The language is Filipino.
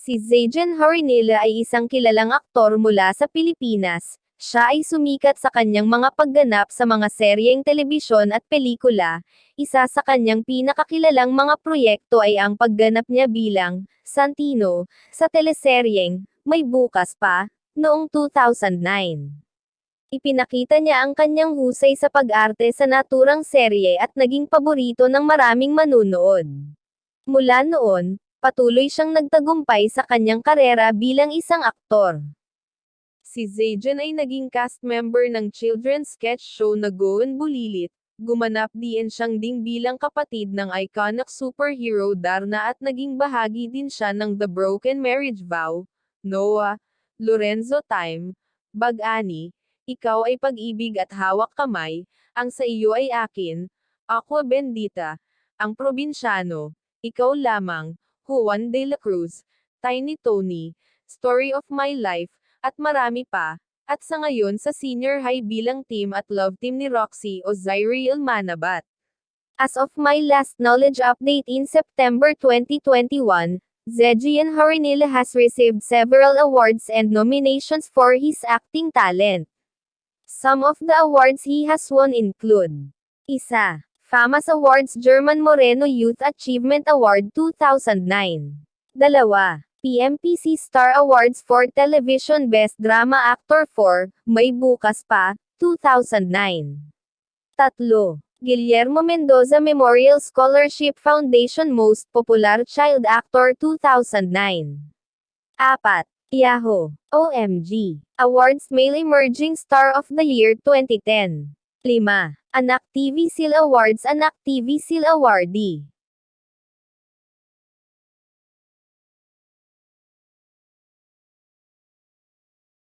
Si Zaijan Harinila ay isang kilalang aktor mula sa Pilipinas. Siya ay sumikat sa kanyang mga pagganap sa mga seryeng telebisyon at pelikula. Isa sa kanyang pinakakilalang mga proyekto ay ang pagganap niya bilang Santino sa teleseryeng May Bukas Pa noong 2009. Ipinakita niya ang kanyang husay sa pag-arte sa naturang serye at naging paborito ng maraming manunood. Mula noon, patuloy siyang nagtagumpay sa kanyang karera bilang isang aktor. Si Zaijan ay naging cast member ng children's sketch show na Goan Bulilit. Gumanap din siyang bilang kapatid ng iconic superhero Darna at naging bahagi din siya ng The Broken Marriage Vow, Noah, Lorenzo Time, Bag-ani, Ikaw ay Pag-ibig at Hawak Kamay, Ang Sa Iyo Ay Akin, Aqua Bendita, Ang Probinsyano, Ikaw Lamang, Juan de la Cruz, Tiny Tony, Story of My Life, at marami pa, at sa ngayon sa senior high bilang team at love team ni Roxy o Zyriel Manabat. As of my last knowledge update in September 2021, Zaijan Harinila has received several awards and nominations for his acting talent. Some of the awards he has won include: Isa, FAMAS Awards German Moreno Youth Achievement Award 2009. 2. PMPC Star Awards for Television Best Drama Actor for May Bukas Pa, 2009. 3. Guillermo Mendoza Memorial Scholarship Foundation Most Popular Child Actor 2009. 4. Yahoo! OMG! Awards Male Emerging Star of the Year 2010. 5. Anak TV Seal Awards Anak TV Seal Awardee.